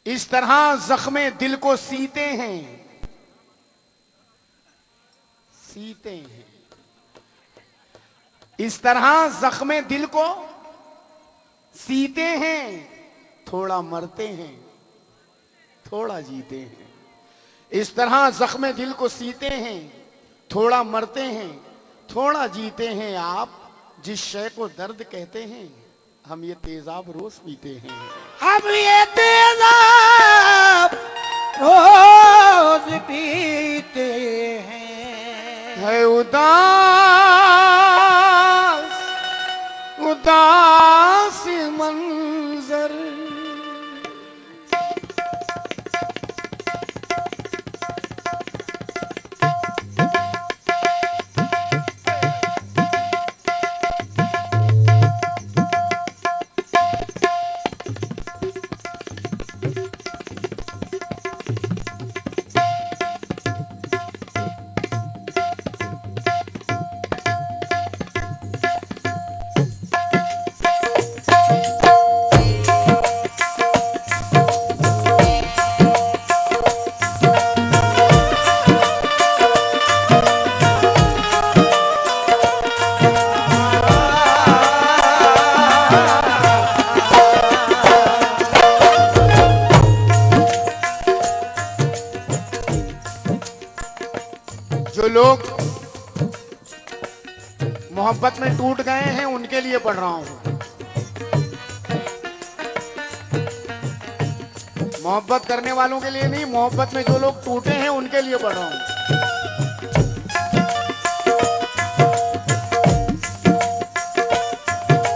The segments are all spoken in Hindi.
इस तरह जख्मे दिल को सीते हैं, सीते हैं। इस तरह जख्मे दिल को सीते हैं, थोड़ा मरते हैं थोड़ा जीते हैं। इस तरह जख्मे दिल को सीते हैं, थोड़ा मरते हैं थोड़ा जीते हैं। आप जिस शय को दर्द कहते हैं, हम ये तेजाब रोज पीते हैं। हम ये तेजाब रोज पीते हैं। है उदास उदास मंजर, जो लोग मोहब्बत में टूट गए हैं उनके लिए पढ़ रहा हूं। मोहब्बत करने वालों के लिए नहीं, मोहब्बत में जो लोग टूटे हैं उनके लिए पढ़ रहा हूं।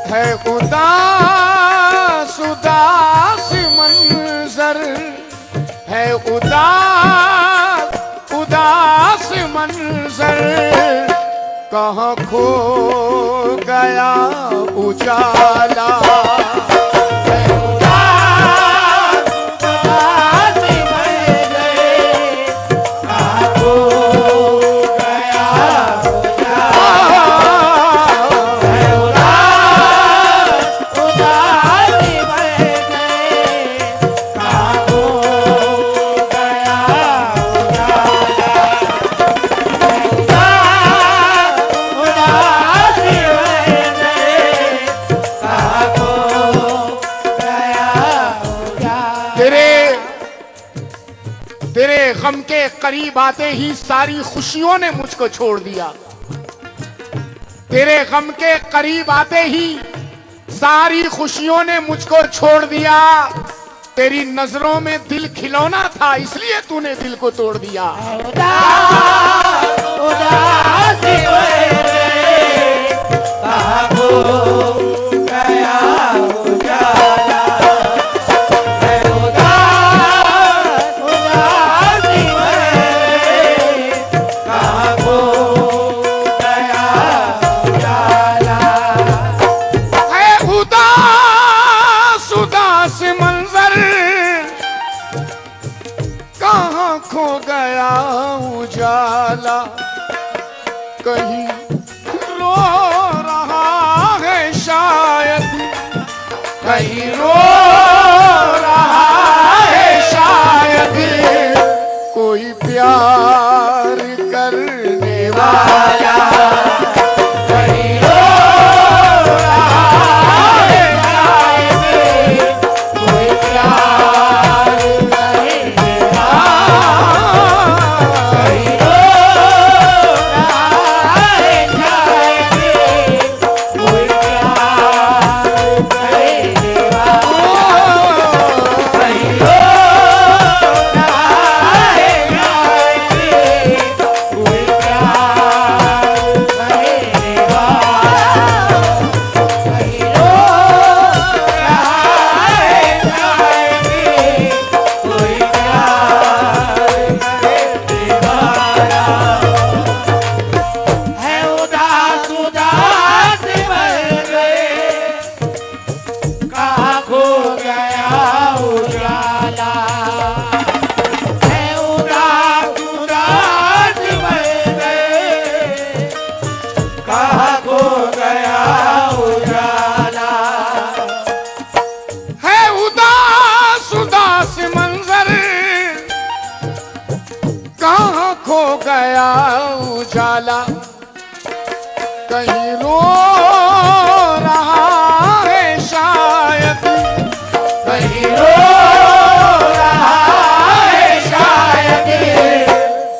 है उदास उदास मंजर, है उदास उदास मंजर, कहाँ खो गया उजाला। तेरे गम के करीब आते ही सारी खुशियों ने मुझको छोड़ दिया। तेरे गम के करीब आते ही सारी खुशियों ने मुझको छोड़ दिया। तेरी नजरों में दिल खिलौना था, इसलिए तूने दिल को तोड़ दिया। खो गया उजाला, कहीं रो रहा है शायद, कहीं रो रहा है शायद, कोई प्यार करने वाला। उजाला कहीं रो रहा है शायद, कहीं रो रहा है शायद,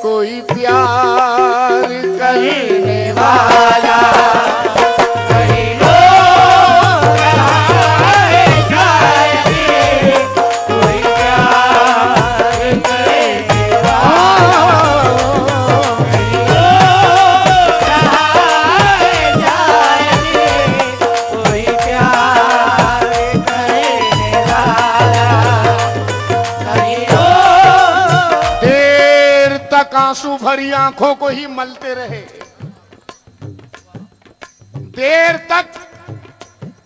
कोई प्यार करने वाला कहीं रो रहा है शायद, कोई प्यार करने वाला कहीं रो रहा है शायद, कोई प्यार करने वाला कहीं रो। देर तक आंसू भरी आंखों को ही मलते रहे, देर तक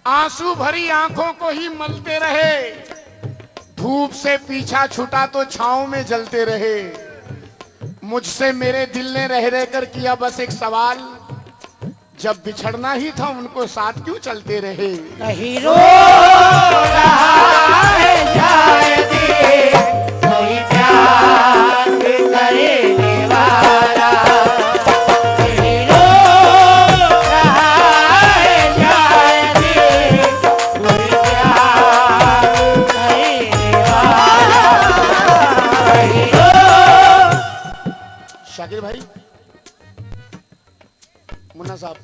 आंसू भरी आंखों को ही मलते रहे, धूप से पीछा छुटा तो छांव में जलते रहे। मुझसे मेरे दिल ने रह रहकर किया बस एक सवाल, जब बिछड़ना ही था उनको साथ क्यों चलते रहे। कहीं रो रहा है शायद, कोई प्यार करने वाला कहीं रो रहा है शायद, कोई प्यार करने वाला कहीं रो। शाकिर भाई, मुन्ना साहब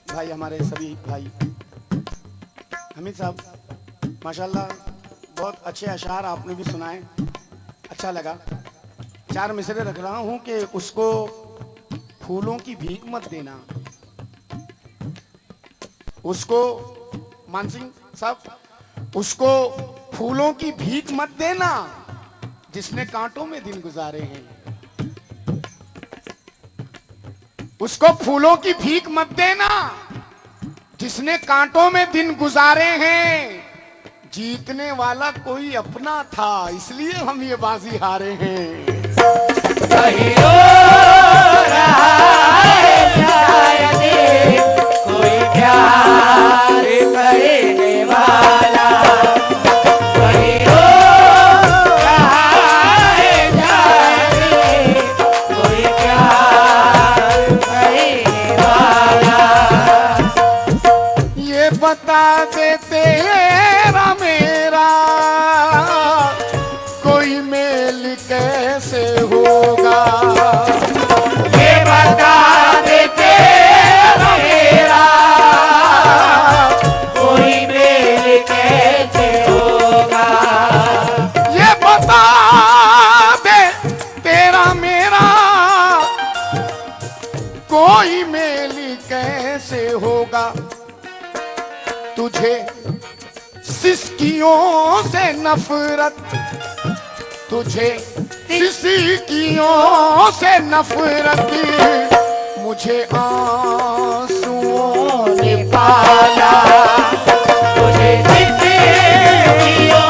भाई, हमारे सभी भाई, हमीद साहब, माशाल्लाह बहुत अच्छे अशार आपने भी सुनाए, अच्छा लगा। 4 मिसरे रख रहा हूं कि उसको फूलों की भीख मत देना, उसको मान सिंह साहब, उसको फूलों की भीख मत देना जिसने कांटों में दिन गुजारे हैं, उसको फूलों की भीख मत देना जिसने कांटों में दिन गुजारे हैं। जीतने वाला कोई अपना था इसलिए हम ये बाजी हारे हैं। कहीं रो रहा है शायद, कोई प्यार करने वाला कहीं रो रहा है शायद, कोई प्यार करने वाला। ये बता दे तेरा मेरा कोई मेल कैसे होगा, ये बता दे तेरा मेरा कोई मेल कैसे होगा, ये बता दे तेरा मेरा कोई मेल कैसे होगा। तुझे सिसकियों से नफरत, तुझे सिसकियों से नफरत, मुझे आंसुओं ने पाला, तुझे सिसकियों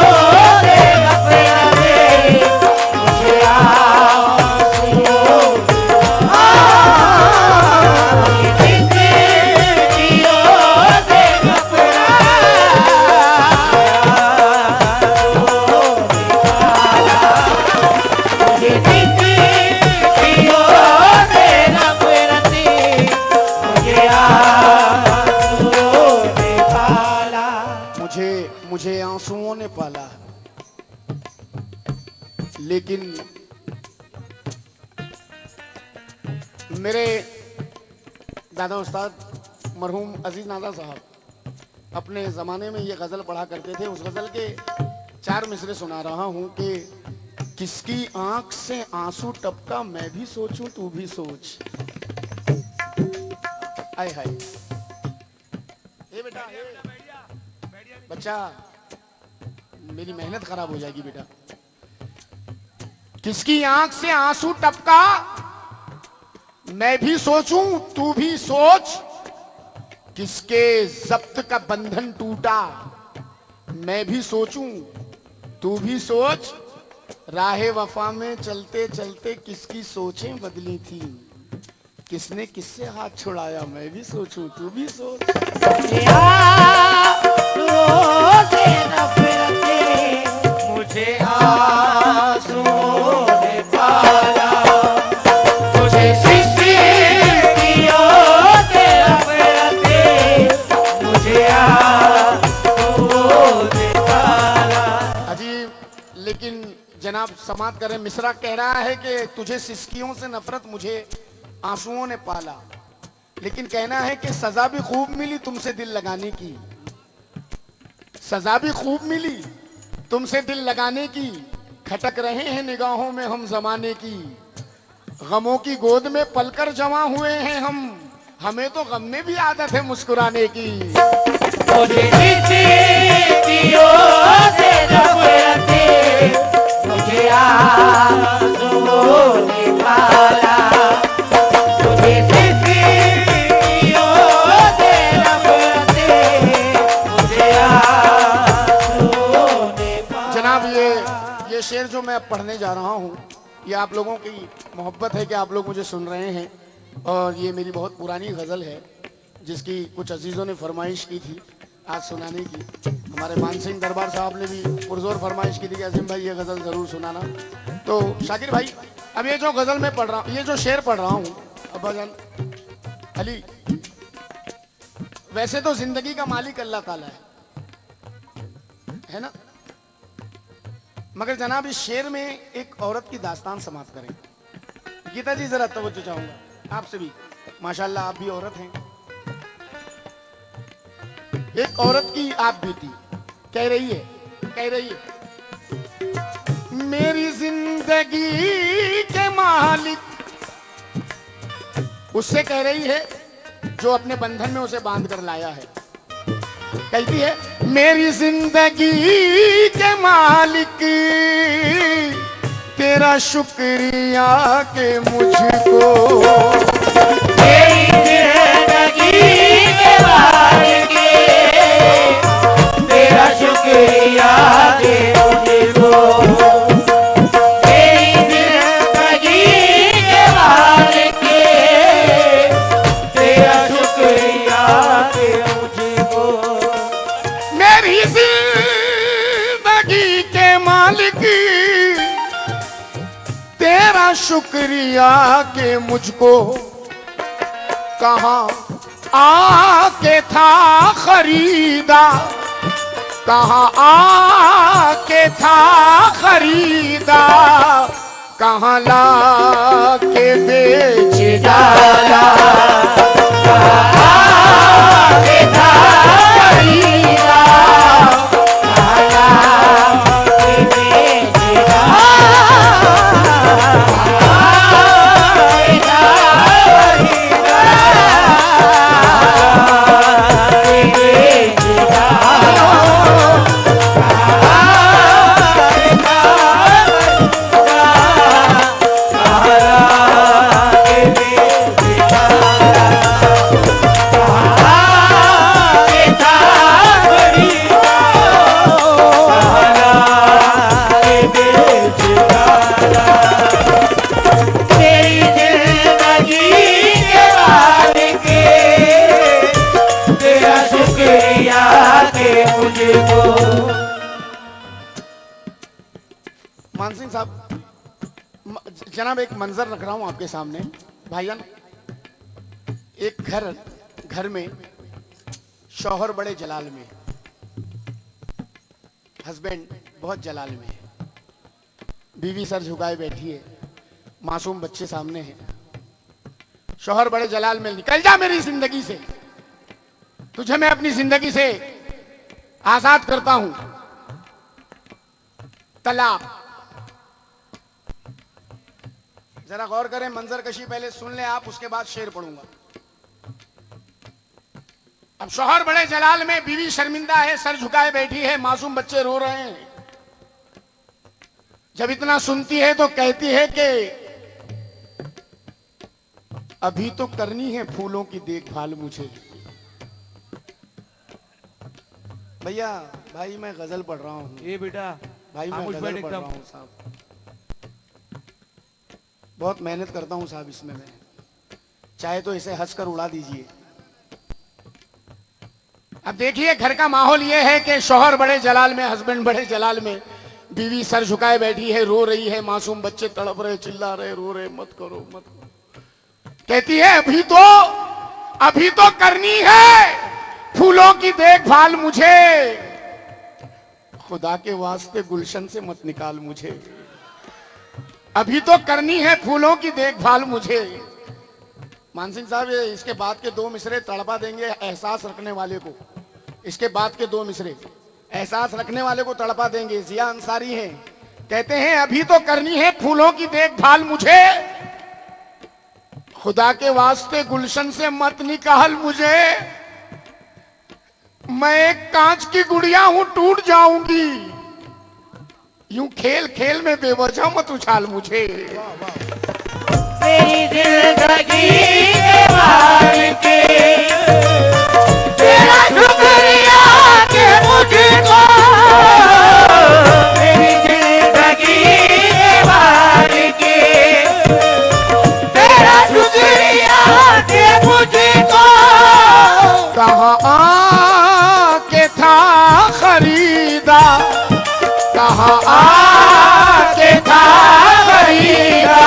से नफरत, मुझे आंसुओं मुझे आंसुओं ने पाला। लेकिन मेरे दादा उस्ताद मरहूम अजीज नादा साहब अपने ज़माने में ये गज़ल पढ़ा करते थे। उस गज़ल के 4 मिसरे सुना रहा हूँ कि किसकी आंख से आंसू टपका मैं भी सोचूं तू भी सोच। आय हाय, ये बेटा बच्चा, मेरी मेहनत खराब हो जाएगी बेटा। किसकी आंख से आंसू टपका मैं भी सोचूं तू भी सोच, किसके जब्त का बंधन टूटा मैं भी सोचूं तू भी सोच। राहे वफा में चलते चलते किसकी सोचें बदली थी, किसने किससे हाथ छुड़ाया मैं भी सोचूं तू भी सोच। मुझे आंसुओं ने पाला, मुझे जनाब समाप्त करें। मिसरा कह रहा है कि तुझे सिसकियों से नफरत, मुझे आंसुओं ने पाला, लेकिन कहना है कि सजा भी खूब मिली तुमसे दिल लगाने की, सजा भी खूब मिली तुमसे दिल लगाने की। खटक रहे हैं निगाहों में हम जमाने की, गमों की गोद में पलकर जमा हुए हैं हम, हमें तो गम में भी आदत है मुस्कुराने की। मुझे सिसकियों से नफरत, मुझे आंसुओं ने पाला। मुझे सिसकियों से नफरत, मुझे आंसुओं ने पाला। जनाब ये शेर जो मैं अब पढ़ने जा रहा हूँ, ये आप लोगों की मोहब्बत है कि आप लोग मुझे सुन रहे हैं, और ये मेरी बहुत पुरानी गज़ल है जिसकी कुछ अजीज़ों ने फरमाइश की थी आज सुनाने की। हमारे मान सिंह दरबार साहब ने भी पुरजोर फरमाइश की थी कि अजीम भाई ये गज़ल ज़रूर सुनाना। तो शाकिर भाई, अब ये जो गज़ल मैं पढ़ रहा हूँ, ये जो शेर पढ़ रहा हूँ अब्बाजान अली, वैसे तो जिंदगी का मालिक अल्लाह ताला है ना, मगर जनाब इस शेर में एक औरत की दास्तान समाप्त करें। गीता जी जरा तवज्जो चाहूंगा आपसे भी, माशाल्लाह आप भी औरत हैं। एक औरत की आप बीती कह रही है मेरी जिंदगी के मालिक, उससे कह रही है जो अपने बंधन में उसे बांध कर लाया है। कहती है मेरी जिंदगी के मालिक, तेरा शुक्रिया के मुझको, मेरी जिंदगी के मालिक, तेरा शुक्रिया के मुझको। मेरी जिंदगी के मालिक, तेरा शुक्रिया के मुझको। मेरी जिंदगी के मालिक, तेरा शुक्रिया के मुझको, कहाँ आके था खरीदा, कहाँ आके था खरीदा, कहाँ ला के बेच डाला, कहाँ आके था खरीदा, कहाँ ला के बेच मान सिंह साहब, जनाब एक मंजर रख रहा हूं आपके सामने भाईजान। एक घर में शौहर बड़े जलाल में, हस्बैंड बहुत जलाल में है, बीवी सर झुकाए बैठी है, मासूम बच्चे सामने हैं। शौहर बड़े जलाल में, निकल जा मेरी जिंदगी से, तुझे मैं अपनी जिंदगी से आजाद करता हूं, तलाक। जरा गौर करें, मंजर कशी पहले सुन लें आप, उसके बाद शेर पढ़ूंगा। अब शौहर बड़े जलाल में, बीवी शर्मिंदा है, सर झुकाए बैठी है, मासूम बच्चे रो रहे हैं। जब इतना सुनती है तो कहती है कि अभी तो करनी है फूलों की देखभाल मुझे। भैया भाई मैं गजल पढ़ रहा हूँ। ये बेटा भाई मैं गजल पढ़ रहा हूँ साहब, बहुत मेहनत करता हूँ साहब इसमें मैं, चाहे तो इसे हंसकर उड़ा दीजिए। अब देखिए घर का माहौल ये है कि शौहर बड़े जलाल में, हस्बैंड बड़े जलाल में, बीवी सर झुकाए बैठी है, रो रही है, मासूम बच्चे तड़प रहे, चिल्ला रहे, रो रहे, मत करो मत करो। कहती है अभी तो करनी है फूलों की देखभाल मुझे, खुदा के वास्ते गुलशन से मत निकाल मुझे। अभी तो करनी है फूलों की देखभाल मुझे। मान सिंह साहब, ये इसके बाद के 2 मिसरे तड़पा देंगे एहसास रखने वाले को। इसके बाद के 2 मिसरे एहसास रखने वाले को तड़पा देंगे। जिया अंसारी हैं, कहते हैं अभी तो करनी है फूलों की देखभाल मुझे, खुदा के वास्ते गुलशन से मत निकाल मुझे। मैं एक कांच की गुड़िया हूं, टूट जाऊंगी, यूं खेल खेल में बेवजह मत उछाल मुझे। मेरी जिंदगी के मालिक, तेरा शुक्रिया के मुझको, मेरी जिंदगी के मालिक, तेरा शुक्रिया के मुझको। कहाँ आके था खरीदा, कहाँ आके था खरीदा,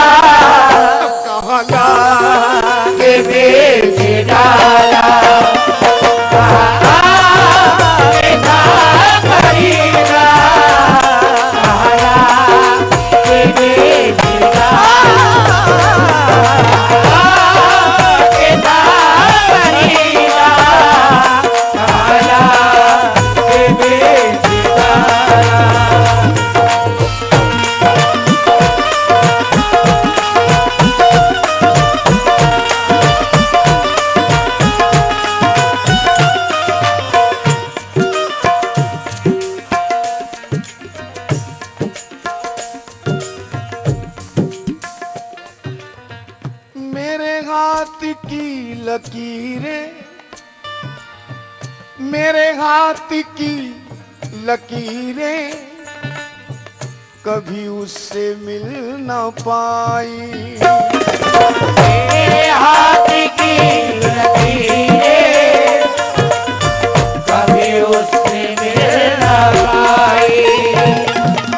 कहाँ के बेच डाला, के था खरीदा, के बेच डाला, के था खरीदा, के बेच डाला। मेरे हाथ की लकीरें, मेरे हाथ की लकीरें कभी उससे मिल न पाई। मेरे हाथ की लकीरें कभी उससे मिल न पाई।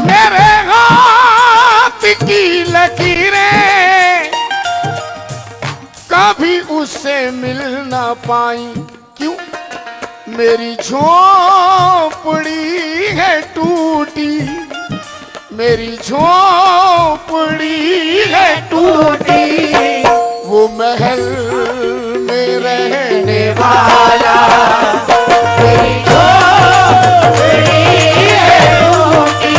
मेरे हाथ की लकीरें कभी उससे मिल न पाई। क्यों? मेरी झोपड़ी है टूटी, मेरी झोपड़ी है टूटी, वो महल में रहने वाला। मेरी झोपड़ी है टूटी,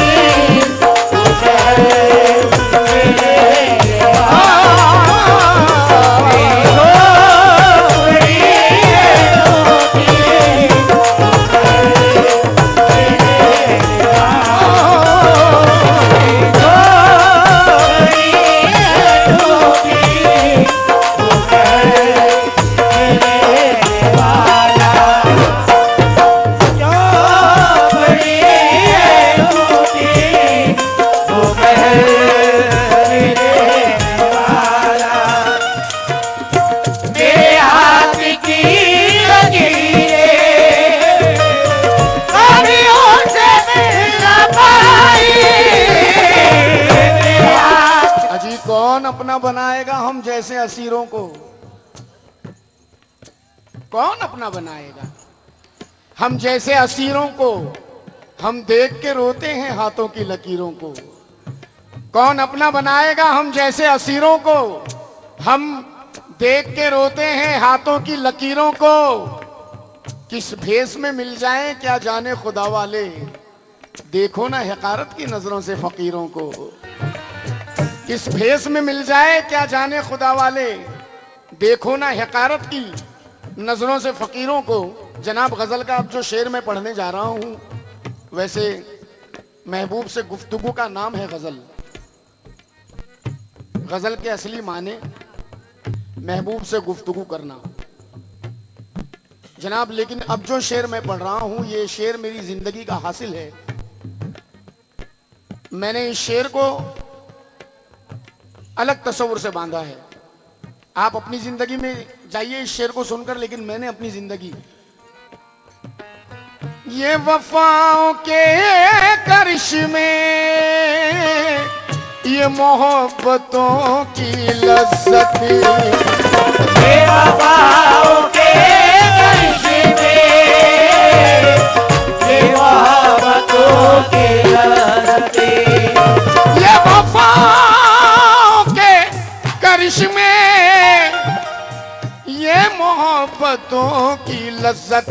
अपना बनाएगा हम जैसे असीरों को? कौन अपना बनाएगा हम जैसे असीरों को? हम देख के रोते हैं हाथों की लकीरों को। कौन अपना बनाएगा हम जैसे असीरों को? हम देख के रोते हैं हाथों की लकीरों को। किस भेष में मिल जाए क्या जाने खुदा वाले, देखो ना हकारत की नजरों से फकीरों को। किस भेष में मिल जाए क्या जाने खुदा वाले, देखो ना हकारत की नजरों से फकीरों को। जनाब गजल का अब जो शेर मैं पढ़ने जा रहा हूं, वैसे महबूब से गुफ्तगू का नाम है गजल। गजल के असली माने महबूब से गुफ्तगू करना जनाब। लेकिन अब जो शेर मैं पढ़ रहा हूं, ये शेर मेरी जिंदगी का हासिल है। मैंने इस शेर को अलग तस्वुर से बांधा है। आप अपनी जिंदगी में जाइए इस शेर को सुनकर, लेकिन मैंने अपनी जिंदगी ये वफाओं के करिश्मे, ये मोहब्बतों की लज्जत, ये वफाओं के करिश्मे, ये मोहब्बतों की लज्जत, ये वफा लज्जत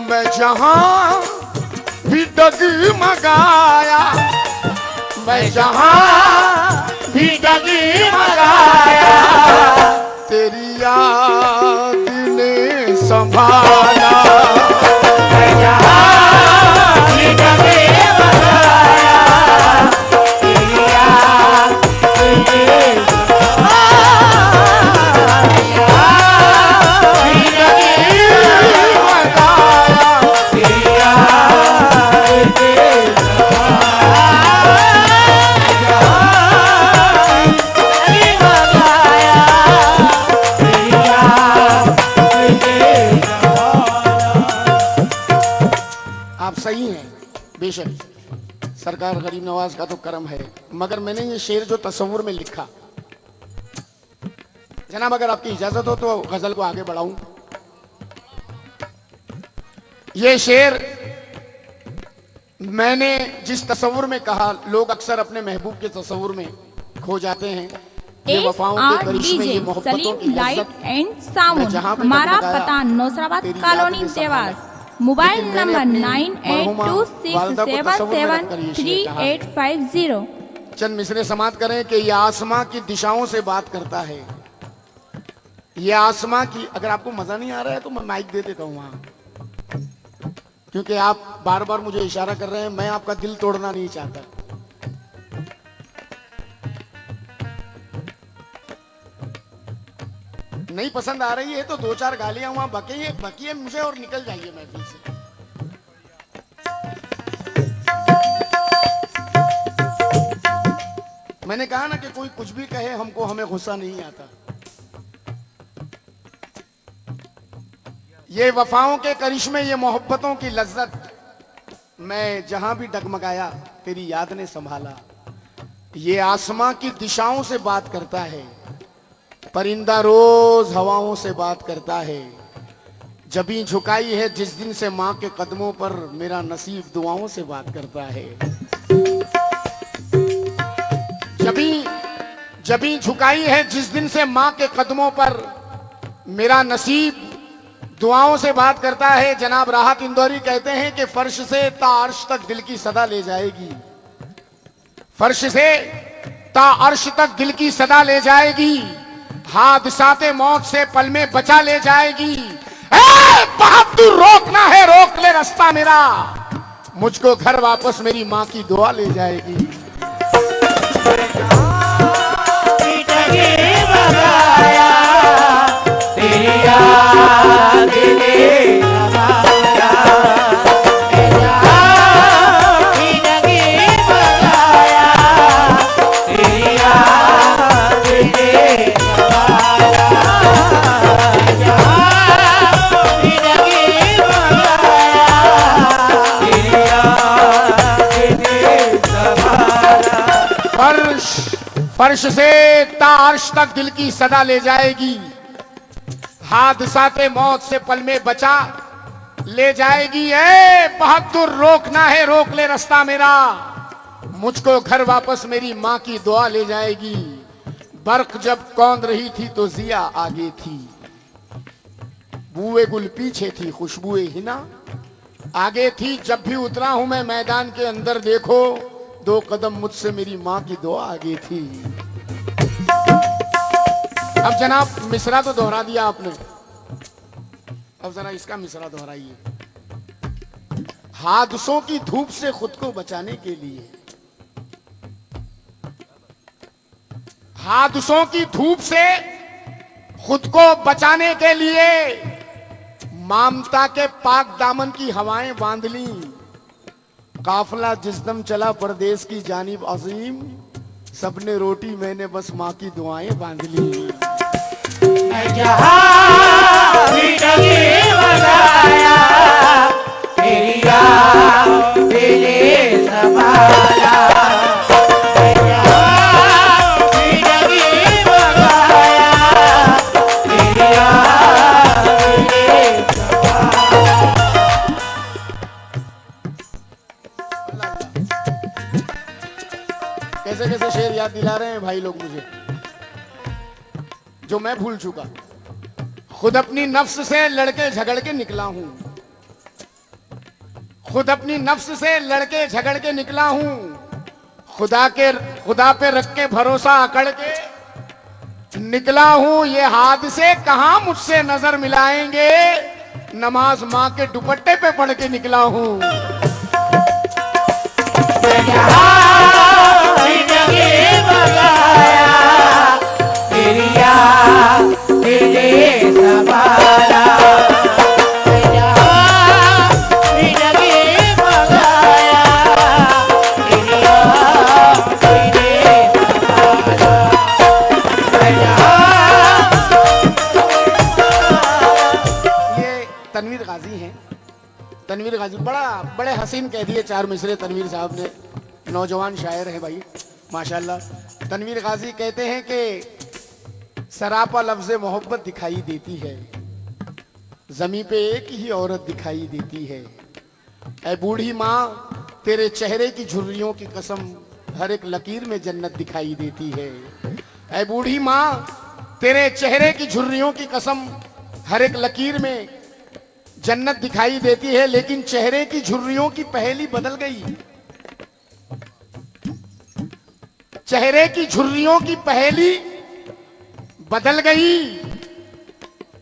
मैं जहां भी डगमगाया, मैं जहां भी डगमगाया, तेरी याद ने संभाला। मैं जहां भी डगमगाया, तेरी याद ने सही है, बेशक सरकार गरीब नवाज का तो करम है, मगर मैंने ये शेर जो तस्वुर में लिखा, जनाब अगर आपकी इजाजत हो तो गजल को आगे बढ़ाऊं। ये शेर मैंने जिस तस्वुर में कहा, लोग अक्सर अपने महबूब के तस्वुर में खो जाते हैं। ये वफाओं के करिश्मे, ये मोहब्बतों की लज्जत एंड साउंड। हमारा पता Nausrabad colony Dewas. Mobile number 9826773850। चंद मिसरे समाप्त करें कि ये आसमां की दिशाओं से बात करता है। ये आसमां की, अगर आपको मजा नहीं आ रहा है तो मैं माइक दे देता हूं वहां, क्योंकि आप बार बार मुझे इशारा कर रहे हैं, मैं आपका दिल तोड़ना नहीं चाहता। नहीं पसंद आ रही है तो दो चार गालियां वहां बकिए मुझे और निकल जाइए महफिल से। मैंने कहा ना कि कोई कुछ भी कहे हमको, हमें गुस्सा नहीं आता। ये वफाओं के करिश्मे, ये मोहब्बतों की लज्जत मैं जहां भी डगमगाया, तेरी याद ने संभाला। ये आसमां की दिशाओं से बात करता है, परिंदा रोज हवाओं से बात करता है। जबी झुकाई है जिस दिन से माँ के कदमों पर, मेरा नसीब दुआओं से बात करता है। जबी झुकाई है जिस दिन से माँ के कदमों पर, मेरा नसीब दुआओं से बात करता है। जनाब राहत इंदौरी कहते हैं कि फर्श से ता अर्श तक दिल की सदा ले जाएगी, फर्श से ता अर्श तक दिल की सदा ले जाएगी, हादसाते मौत से पल में बचा ले जाएगी। बहादुर रोकना है रोक ले रास्ता मेरा, मुझको घर वापस मेरी माँ की दुआ ले जाएगी। तेरी याद ने फर्श से ता अर्श तक दिल की सदा ले जाएगी, हादसाते मौत से पल में बचा ले जाएगी। बहादुर रोकना है रोक ले रास्ता मेरा, मुझको घर वापस मेरी माँ की दुआ ले जाएगी। बर्क जब कौंद रही थी तो जिया आगे थी, बुए गुल पीछे थी खुशबुए हिना आगे थी। जब भी उतरा हूं मैं मैदान के अंदर, देखो 2 कदम मुझसे मेरी माँ की दुआ आगे थी। अब जनाब मिसरा तो दोहरा दिया आपने, अब जरा इसका मिसरा दोहराइए। हादसों की धूप से खुद को बचाने के लिए, हादसों की धूप से खुद को बचाने के लिए, ममता के पाक दामन की हवाएं बांध ली। काफिला जिस दम चला परदेश की जानिब अजीम, सबने रोटी मैंने बस माँ की दुआएं बांध ली। जहां भी डगमगाया, तेरी याद ने संभाला। जहां भी डगमगाया, तेरी याद ने संभाला। कैसे कैसे शेर याद दिला रहे हैं भाई लोग मुझे, जो मैं भूल चुका। खुद अपनी नफ्स से लड़के झगड़ के निकला हूं, खुद अपनी नफ्स से लड़के झगड़ के निकला हूं, खुदा पे रख के भरोसा अकड़ के निकला हूं। ये हादसे कहां मुझसे नजर मिलाएंगे, नमाज माँ के दुपट्टे पे पढ़ के निकला हूं। तनवीर गाजी हैं, तनवीर गाजी बड़े हसीन कह दिए चार मिसरे तनवीर साहब ने, नौजवान शायर हैं भाई माशाल्लाह। तनवीर गाजी कहते हैं कि सरापा लफ्ज़ मोहब्बत दिखाई देती है, ज़मीं पे एक ही औरत दिखाई देती है। ऐ बूढ़ी माँ तेरे चेहरे की झुर्रियों की कसम, हर एक लकीर में जन्नत दिखाई देती है। ऐ बूढ़ी माँ तेरे चेहरे की झुर्रियों की कसम, हर एक लकीर में जन्नत दिखाई देती है। लेकिन चेहरे की झुर्रियों की पहेली बदल गई, चेहरे की झुर्रियों की पहेली बदल गई।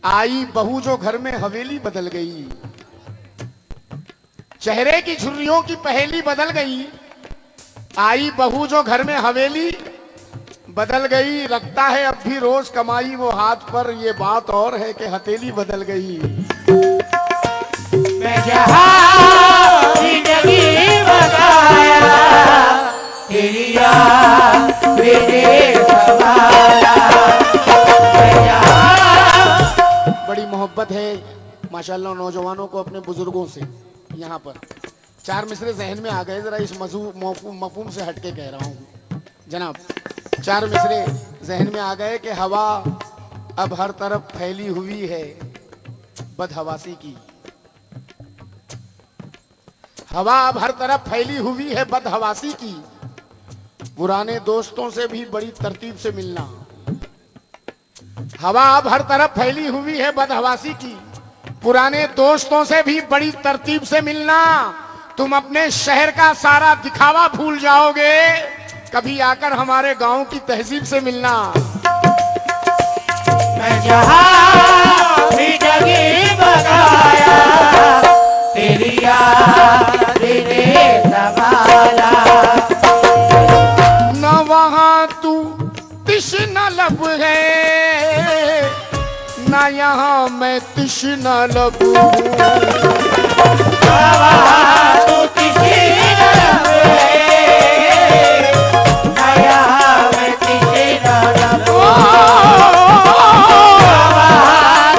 आई बहू जो घर में हवेली बदल गई, चेहरे की झुर्रियों की पहेली बदल गई। आई बहू जो घर में हवेली बदल गई, रखता है अब भी रोज कमाई वो हाथ पर, ये बात और है कि हथेली बदल गई। मैं जहां जिंदगी बगाया, तेरी याद मेरे सवारा। मैं जहां बड़ी मोहब्बत है माशाल्लाह नौजवानों को अपने बुजुर्गों से। यहाँ पर चार मिसरे जहन में आ गए, जरा इस मफहूम से हटके कह रहा हूँ जनाब। चार मिसरे जहन में आ गए कि हवा अब हर तरफ फैली हुई है बदहवासी की, हवा अब हर तरफ फैली हुई है बदहवासी की। पुराने दोस्तों से भी बड़ी तरतीब से मिलना, हवा अब हर तरफ फैली हुई है बदहवासी की। पुराने दोस्तों से भी बड़ी तरतीब से मिलना, तुम अपने शहर का सारा दिखावा भूल जाओगे, कभी आकर हमारे गांव की तहजीब से मिलना। मैं जहां भी जगह बगाया, तेरी याद मेरे सवारा। न वहां तू तिश्ना लब है, न यहाँ मैं तिश्ना लब हूँ। तू तिश्ना लब है, न यहाँ मैं तिश्ना लब हूँ।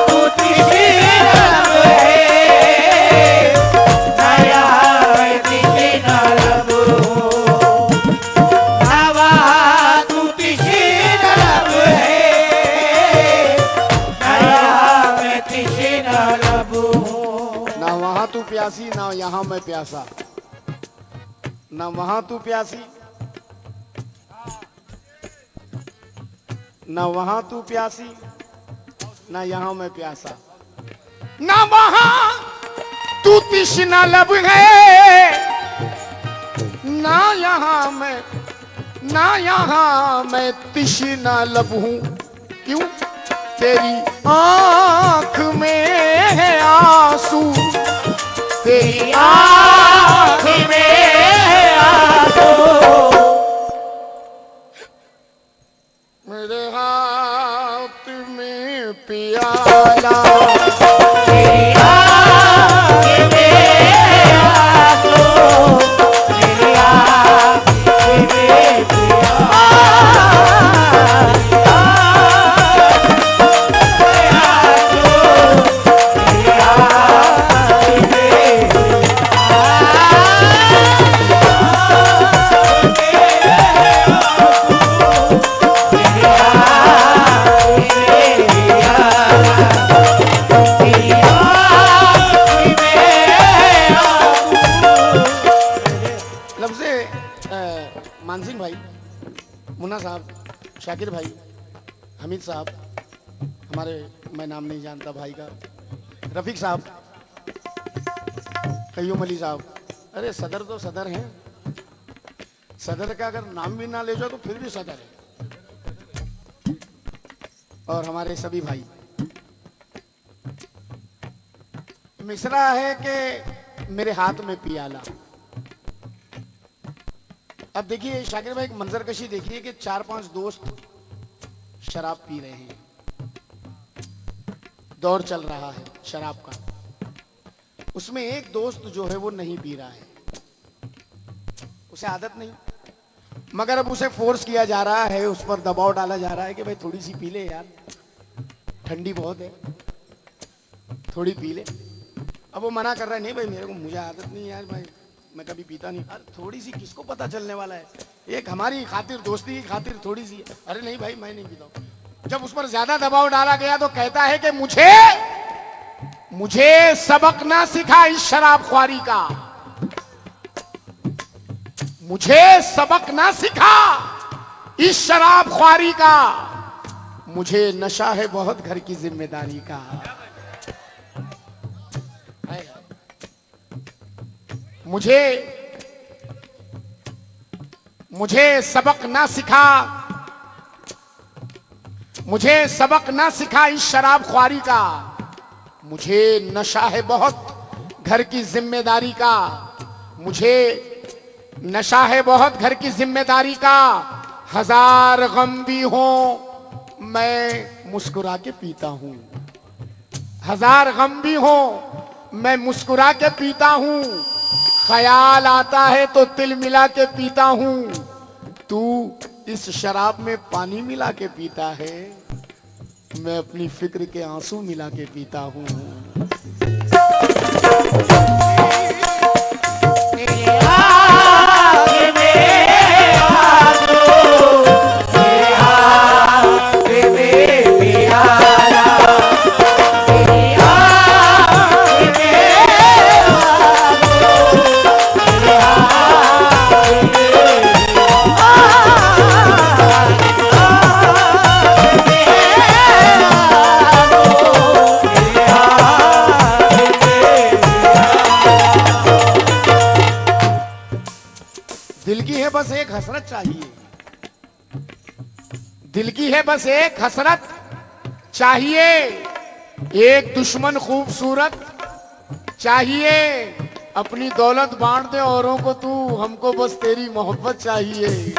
तू तिश्ना लब है, न यहाँ मैं तिश्ना लब हूँ। तू तिश्ना लब है, न यहाँ मैं तिश्ना लब हूँ। ना वहां तू प्यासी ना यहाँ मैं प्यासा, ना वहां तू प्यासी ना वहां तू प्यासी, ना यहाँ मैं प्यासा। ना वहां तू तिश्ना लब है, ना यहाँ मैं तिश्ना लब हूँ। क्यों? तेरी आंख में है आंसू, तेरी आंख में है आंसू, मेरे हाथ में प्याला। तेरी आँख में आंसू, तेरी आँख में प्याला। मान सिंह भाई, मुन्ना साहब, शाकिर भाई, हमीद साहब, हमारे, मैं नाम नहीं जानता भाई का, रफीक साहब, कय्यूम अली साहब। अरे सदर तो सदर हैं, सदर का अगर नाम भी ना ले जाओ तो फिर भी सदर है। और हमारे सभी भाई, मिसरा है कि मेरे हाथ में पियाला। अब देखिए शाकिर भाई, एक मंजर कशी देखिए कि 4-5 दोस्त शराब पी रहे हैं, दौर चल रहा है शराब का। उसमें एक दोस्त जो है वो नहीं पी रहा है, उसे आदत नहीं, मगर अब उसे फोर्स किया जा रहा है, उस पर दबाव डाला जा रहा है कि भाई थोड़ी सी पी ले यार, ठंडी बहुत है, थोड़ी पी ले। अब वो मना कर रहा है, नहीं भाई मेरे को, मुझे आदत नहीं यार भाई, मैं कभी पीता नहीं। अरे थोड़ी सी किसको पता चलने वाला है, एक हमारी खातिर, दोस्ती की खातिर थोड़ी सी। अरे नहीं भाई मैं नहीं पीता हूं। जब उस पर ज्यादा दबाव डाला गया तो कहता है कि मुझे सबक ना सिखा इस शराब ख्वारी का, मुझे सबक ना सिखा इस शराब ख्वारी का, मुझे नशा है बहुत घर की जिम्मेदारी का। मुझे सबक ना सिखा, मुझे सबक ना सिखा इस शराब ख्वारी का, मुझे नशा है बहुत घर की जिम्मेदारी का, मुझे नशा है बहुत घर की जिम्मेदारी का। हजार गम भी हो मैं मुस्कुरा के पीता हूं, हजार गम भी हो मैं मुस्कुरा के पीता हूं, ख्याल आता है तो तिल मिला के पीता हूं, तू इस शराब में पानी मिला के पीता है, मैं अपनी फिक्र के आंसू मिला के पीता हूं। दिल की है बस एक हसरत चाहिए, दिल की है बस एक हसरत चाहिए, एक दुश्मन खूबसूरत चाहिए, अपनी दौलत बांट दे औरों को तू, हमको बस तेरी मोहब्बत चाहिए।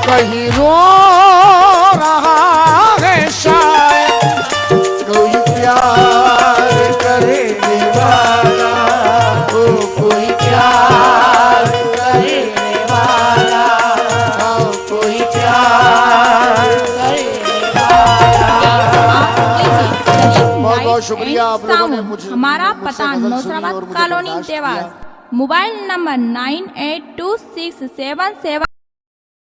कहीं रो रहा है शायद कोई प्यार करने वाला, हो कोई प्यार करने वाला, हो कोई प्यार करने वाला। बहुत बहुत शुक्रिया आप लोगों ने मुझे, हमारा मुझसे पता गजल सुनी और नौसराबाद मुझे कॉलोनी बर्दाश्त देवास, किया। Mobile number 982677